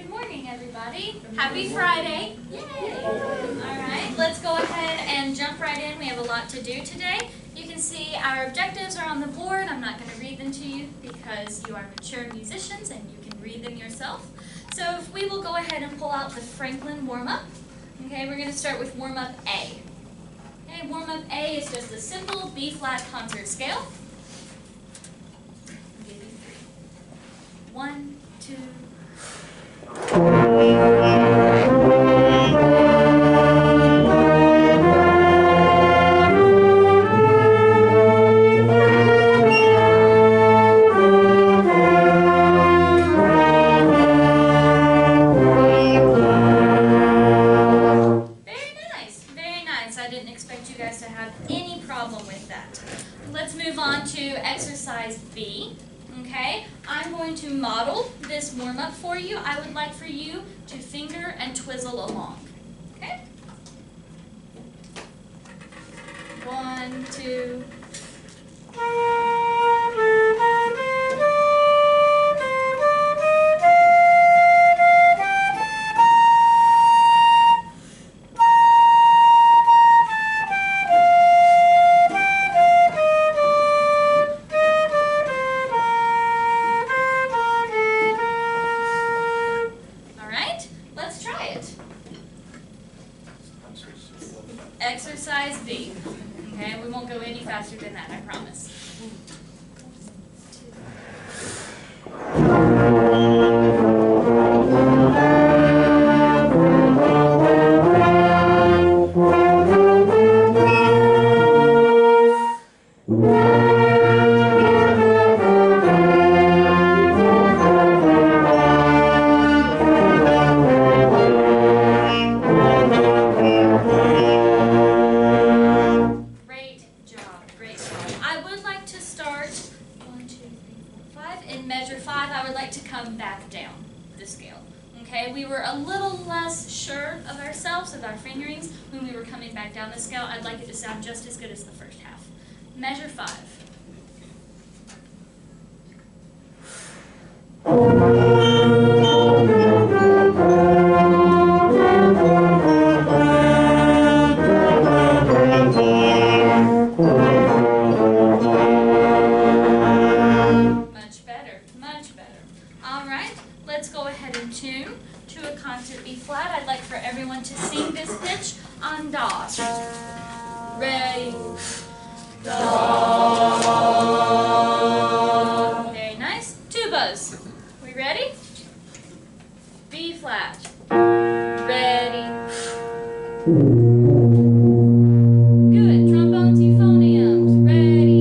Good morning, everybody. Happy Friday. Yay. All right, let's go ahead and jump right in. We have a lot to do today. You can see our objectives are on the board. I'm not going to read them to you because you are mature musicians and you can read them yourself. So if we will go ahead and pull out the Franklin warm-up. Okay, we're going to start with warm-up A. Okay, warm-up A is just a simple B-flat concert scale. I'll give you 3. 1, 2, very nice. I didn't expect you guys to have any problem with that. Let's move on to exercise B. Okay, I'm going to model this warm-up for you. I would like for you to finger and twizzle along. Okay? 1, 2. Exercise B. Okay, we won't go any faster than that, I promise. In measure 5, I would like to come back down the scale. Okay, we were a little less sure of ourselves, of our fingerings, when we were coming back down the scale. I'd like it to sound just as good as the first half. Measure 5. Let's go ahead and tune to a concert B flat. I'd like for everyone to sing this pitch on Do. Ready? Do. Very nice. Tubas. We ready? B flat. Ready? Good. Trombones, euphoniums. Ready?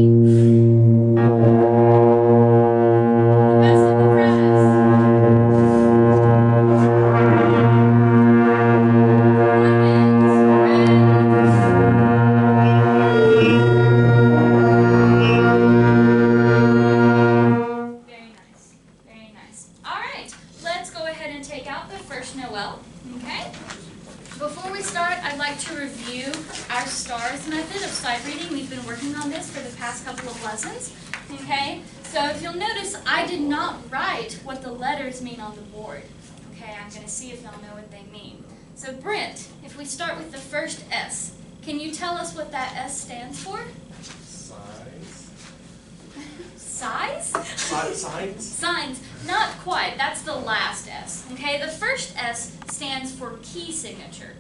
Before we start, I'd like to review our STARS method of sight reading. We've been working on this for the past couple of lessons. Okay, so if you'll notice, I did not write what the letters mean on the board. Okay, I'm going to see if y'all know what they mean. So Brent, if we start with the first S, can you tell us what that S stands for? Size? Signs? Signs. Not quite. That's the last S. Okay, the first S stands for key signature.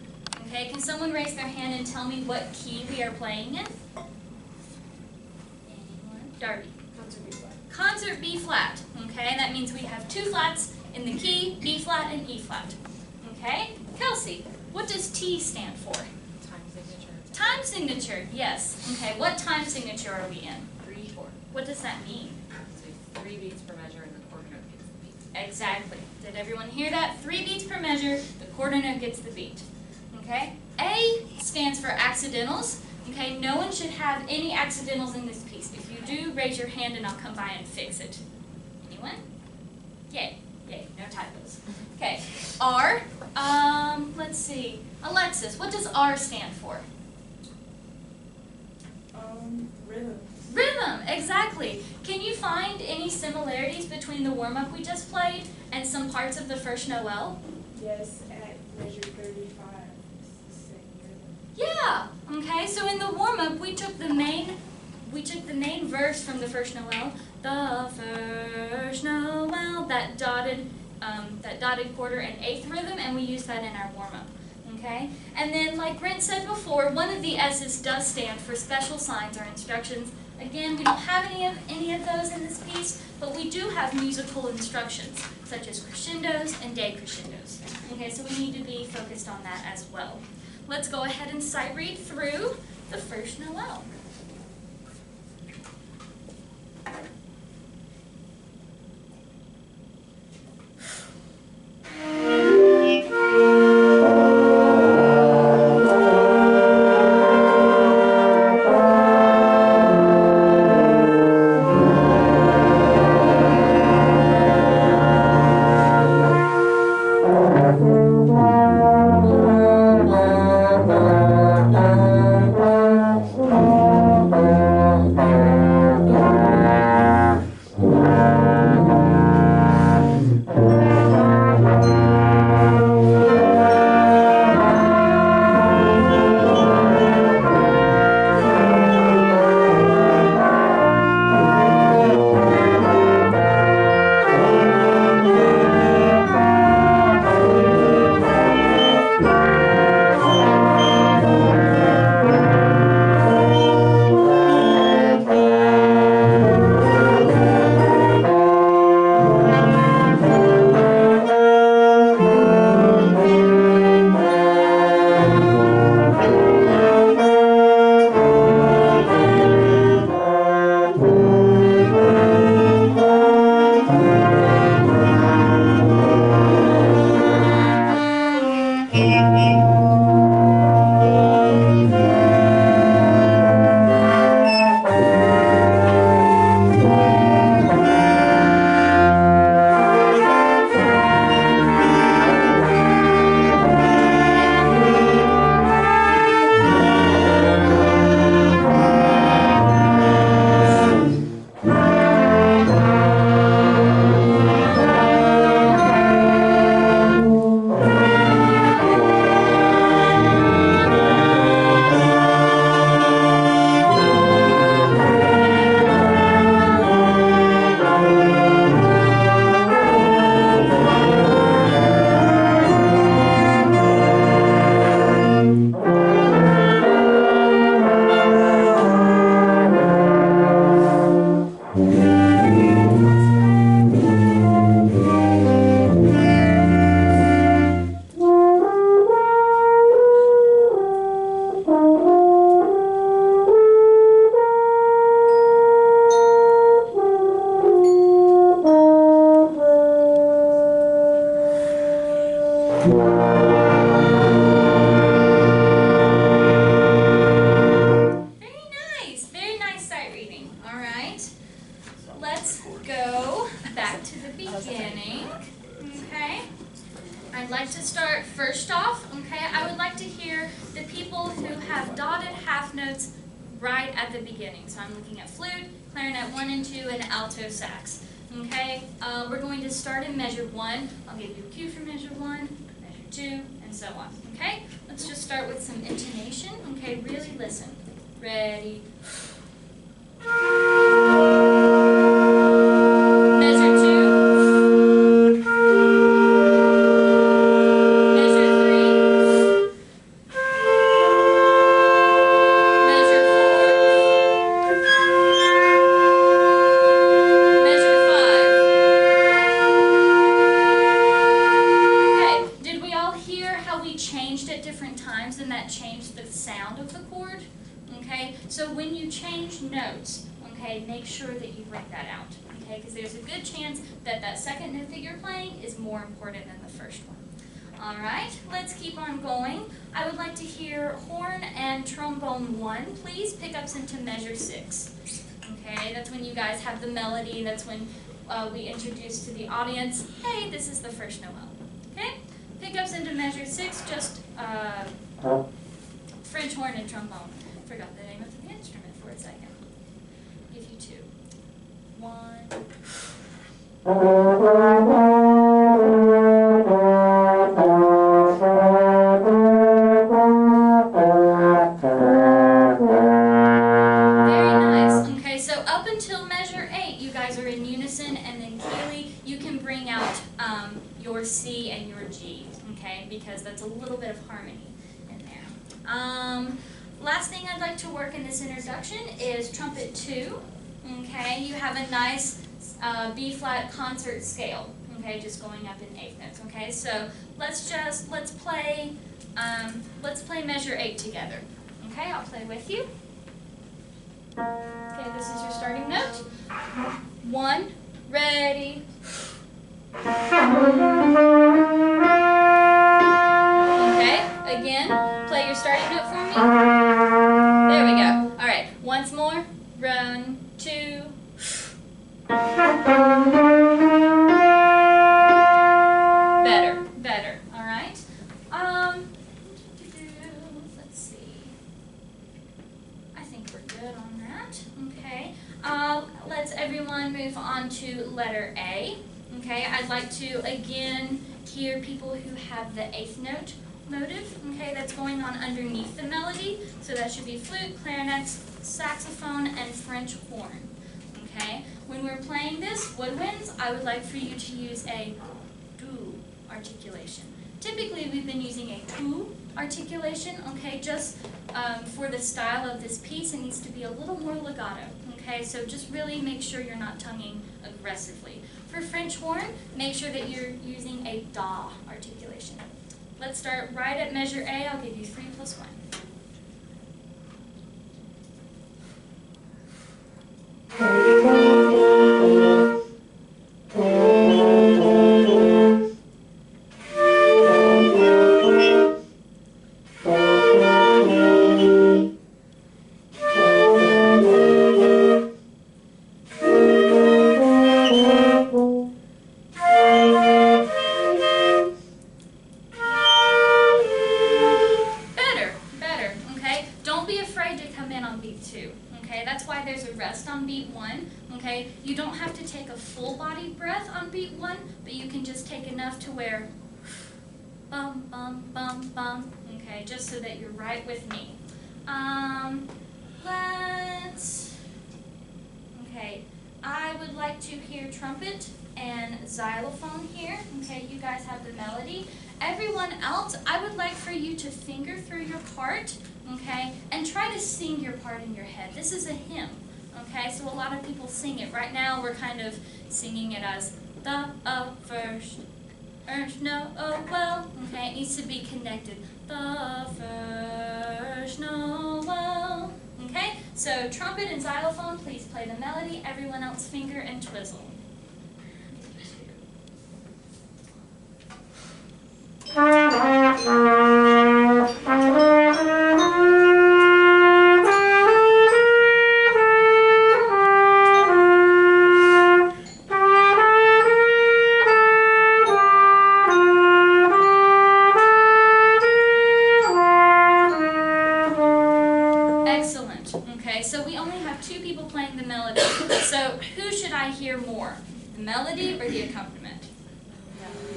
Okay, can someone raise their hand and tell me what key we are playing in? Anyone? Darby. Concert B flat. Concert B flat. Okay, that means we have 2 flats in the key, B flat and E flat. Okay, Kelsey, what does T stand for? Time signature. Time signature, yes. Okay, what time signature are we in? 3/4. What does that mean? So 3 beats per measure and the quarter note gets the beat. Exactly. Did everyone hear that? 3 beats per measure, the quarter note gets the beat. Okay? A stands for accidentals. Okay, no one should have any accidentals in this piece. If you do, raise your hand and I'll come by and fix it. Anyone? Yay. Yay, no typos. Okay, R, let's see. Alexis, what does R stand for? Rhythms. Rhythm, exactly. Can you find any similarities between the warm-up we just played and some parts of the first Noel? Yes, at measure 35, it's the same rhythm. Yeah. Okay. So in the warm-up, we took the main verse from the first Noel, the first Noel, that dotted quarter and eighth rhythm, and we used that in our warm-up. Okay. And then, like Brent said before, one of the S's does stand for special signs or instructions. Again, we don't have any of those in this piece, but we do have musical instructions, such as crescendos and decrescendos. Okay, so we need to be focused on that as well. Let's go ahead and sight read through the first Noel. Very nice sight reading. All right, let's go back to the beginning. Okay, I'd like to start first off. Okay, I would like to hear the people who have dotted half notes right at the beginning. So I'm looking at flute, clarinet 1 and 2, and alto sax. Okay, we're going to start in measure 1. I'll give you a cue for measure 1, measure 2, and so on. Okay, let's just start with some intonation. Okay, really listen. Ready. Measure 2. Measure 3. Measure 4. Measure 5. Okay, did we all hear how we changed at different times and that changed the sound of the chord? Okay, so when you change notes, okay, make sure that you bring that out, okay, because there's a good chance that that second note that you're playing is more important than the first one. All right, let's keep on going. I would like to hear horn and trombone 1, please. Pickups into measure 6. Okay, that's when you guys have the melody. That's when we introduce to the audience, hey, this is the first Noel. Okay, pickups into measure 6, just French horn and trombone. Forgot the name of the instrument for a second. 2. 1. Very nice. Okay, so up until measure 8, you guys are in unison, and then Keely, you can bring out your C and your G, okay, because that's a little bit of harmony in there. Last thing I'd like to work in this introduction is trumpet 2. Okay, you have a nice B flat concert scale. Okay, just going up in eighth notes. Okay, so let's play measure 8 together. Okay, I'll play with you. Okay, this is your starting note. 1, ready. Okay, again, play your starting note for me. There we go. All right, once more. 1, 2. Better. All right. Let's see. I think we're good on that. Okay. Let's everyone move on to letter A. Okay. I'd like to again hear people who have the eighth note motive. Okay, that's going on underneath the melody. So that should be flute, clarinet, saxophone, and French horn. Okay. When we're playing this, woodwinds, I would like for you to use a do articulation. Typically, we've been using a tu articulation, okay, just for the style of this piece, it needs to be a little more legato, okay, so just really make sure you're not tonguing aggressively. For French horn, make sure that you're using a da articulation. Let's start right at measure A. I'll give you 3 + 1. You don't have to take a full body breath on beat 1, but you can just take enough to where bum, bum, bum, bum, okay, just so that you're right with me. Okay, I would like to hear trumpet and xylophone here, okay, you guys have the melody. Everyone else, I would like for you to finger through your part, okay, and try to sing your part in your head. This is a hymn. Okay, so a lot of people sing it. Right now we're kind of singing it as the first, no, oh well. Okay, it needs to be connected. The first, no, well. Okay, so trumpet and xylophone, please play the melody. Everyone else finger and twizzle. Melody or the accompaniment?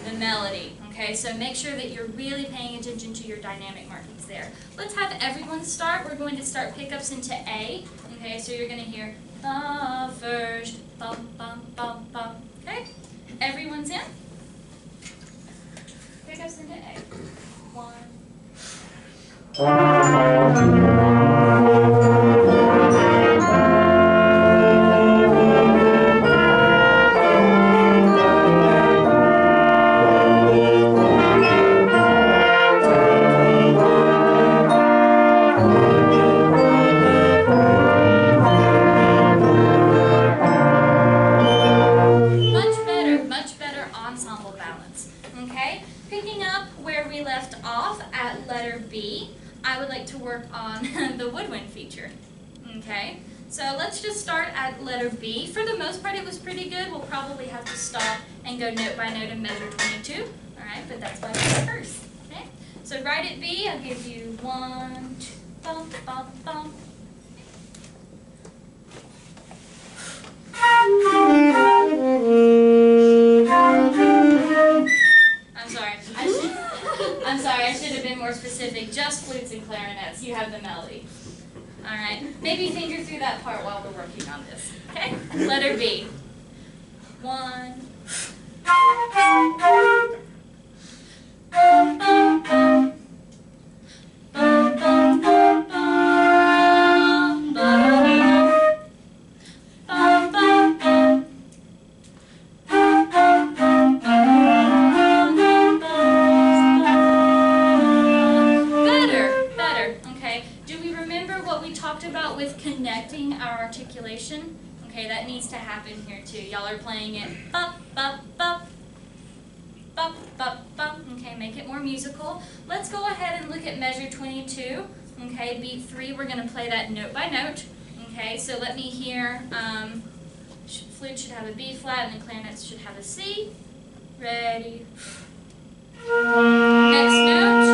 The melody. Okay, so make sure that you're really paying attention to your dynamic markings there. Let's have everyone start. We're going to start pickups into A. Okay, so you're going to hear the first, bum, bum, bum, bum. Okay, everyone's in. Pickups into A. 1. B. For the most part, it was pretty good. We'll probably have to stop and go note by note and measure 22. All right, but that's why we're first. Okay. So right at B, I'll give you 1, 2, bum, bum, bum. I'm sorry, I should have been more specific. Just flutes and clarinets. You have the melody. All right. Maybe finger through that part while we're working on this. Okay? Letter B. 1. Better. Okay. Do we remember what we talked about with connecting our articulation? Okay, that needs to happen here too. Y'all are playing it bop, bop, bop, bop, bop, bop. Okay, make it more musical. Let's go ahead and look at measure 22. Okay, beat 3, we're going to play that note by note. Okay, so let me hear, flute should have a B flat and the clarinets should have a C. Ready. Next note.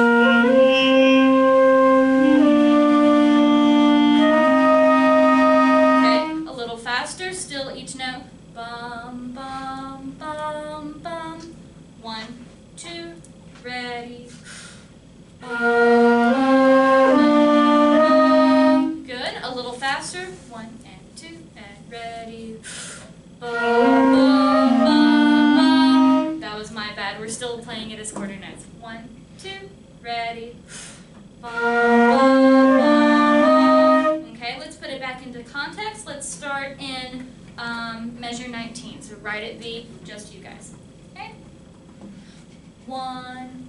Faster, still each note. Bum, bum, bum, bum. 1, 2, ready. Bum, bum. Good. A little faster. 1 and 2 and ready. Bum, bum, bum, bum. That was my bad. We're still playing it as quarter notes. 1, 2, ready. Bum, bum, bum. Okay, let's put it back into context. Let's start in measure 19. So right at B, just you guys. Okay? 1.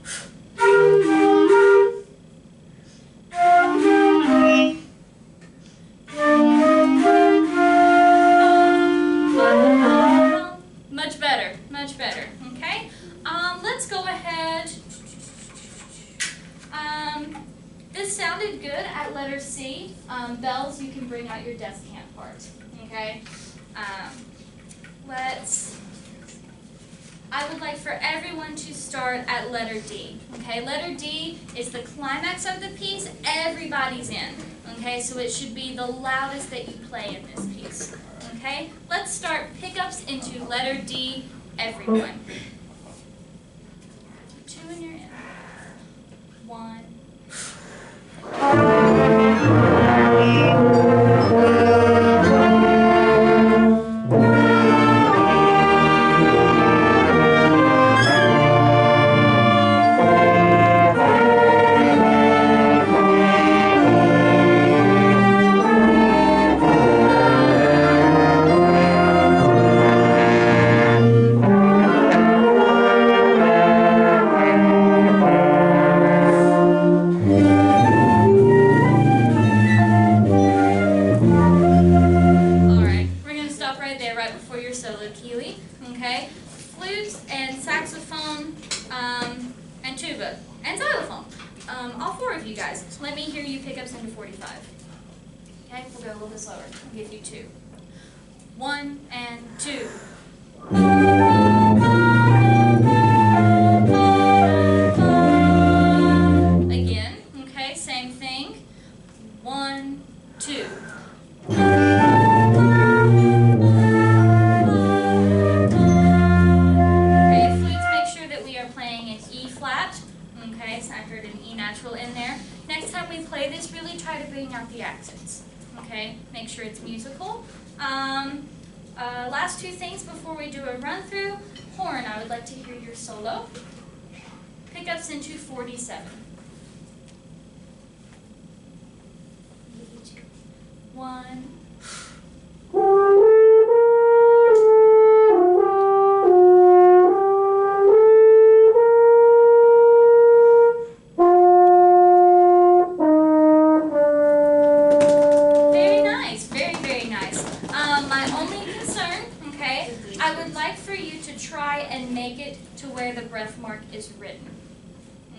Much better, much better. Okay? Let's go ahead. This sounded good at letter C. Bells, you can bring out your desk hand part. Okay? I would like for everyone to start at letter D. Okay? Letter D is the climax of the piece. Everybody's in. Okay? So it should be the loudest that you play in this piece. Okay? Let's start pickups into letter D, everyone. 2 and you're in. 1. All 4 of you guys, let me hear you pickups into 45. Okay, we'll go a little bit slower. I'll give you 2. 1 and 2. Again, okay, same thing. 1, 2. Okay, flutes, make sure that we are playing an E flat. Okay, so I heard an E natural in there. Next time we play this, really try to bring out the accents. Okay, make sure it's musical. Last 2 things before we do a run through. Horn, I would like to hear your solo. Pickups into 47. 1. The breath mark is written.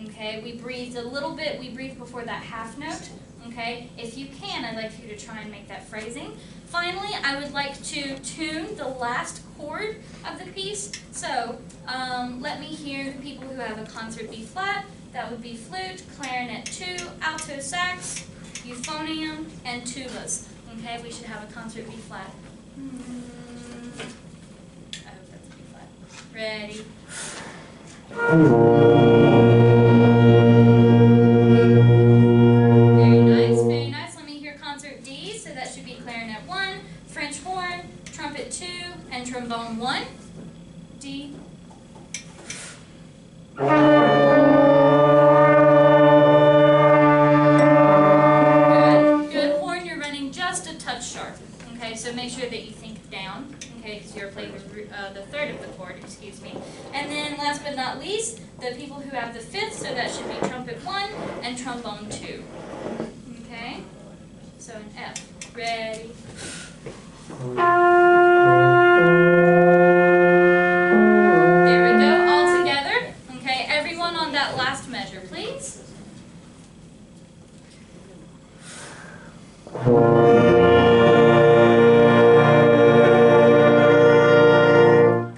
Okay, we breathed a little bit, we breathed before that half note. Okay, if you can, I'd like for you to try and make that phrasing. Finally, I would like to tune the last chord of the piece. So let me hear the people who have a concert B flat. That would be flute, clarinet 2, alto sax, euphonium, and tubas. Okay, we should have a concert B flat. I hope that's B flat. Ready? the people who have the fifth, so that should be trumpet 1 and trombone 2. Okay? So an F. Ready? There we go, all together. Okay, everyone on that last measure, please.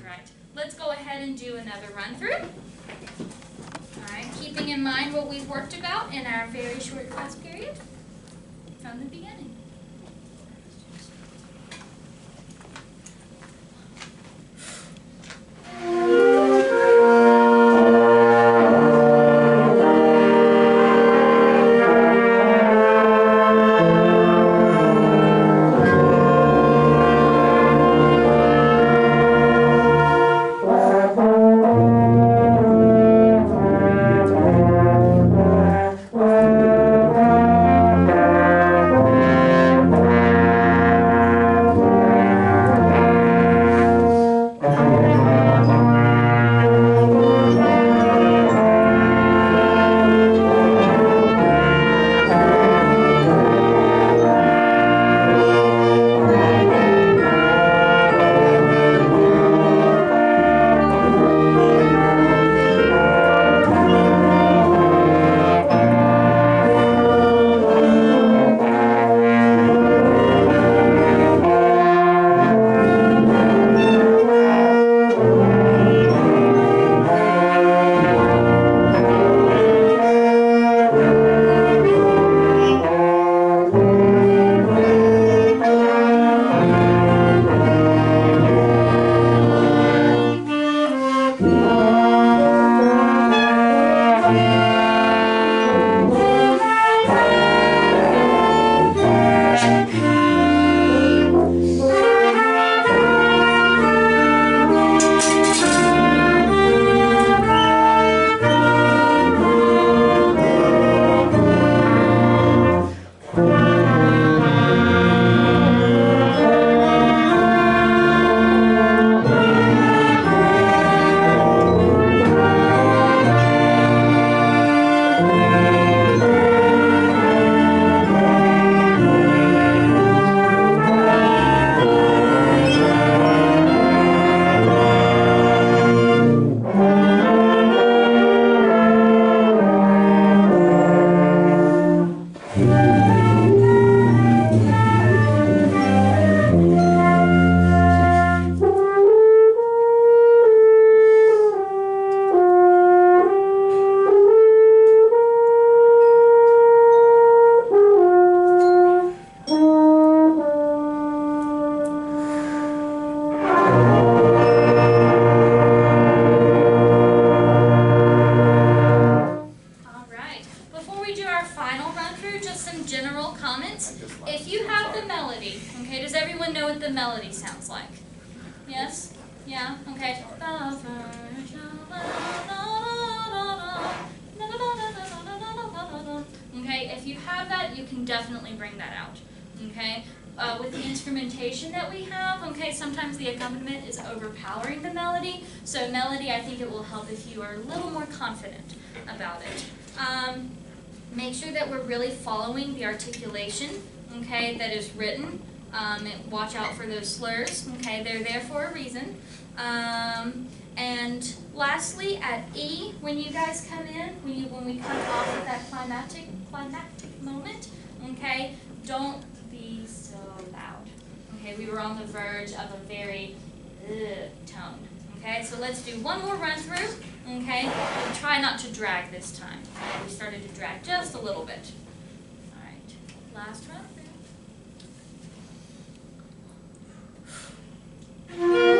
Right, let's go ahead and do another run through. Alright, keeping in mind what we've worked about in our very short class period from the beginning. If you have the melody, okay, does everyone know what the melody sounds like? Yes? Yeah? Okay. Okay, if you have that, you can definitely bring that out. Okay? With the instrumentation that we have, okay, sometimes the accompaniment is overpowering the melody. So melody, I think it will help if you are a little more confident about it. Make sure that we're really following the articulation, okay, that is written. Watch out for those slurs, okay, they're there for a reason. And lastly, at E, when you guys come in, when we come off of that climactic moment, okay, don't be so loud. Okay, we were on the verge of a very tone. Okay, so let's do one more run through. Okay, and try not to drag this time. We started to drag just a little bit. All right, last run through.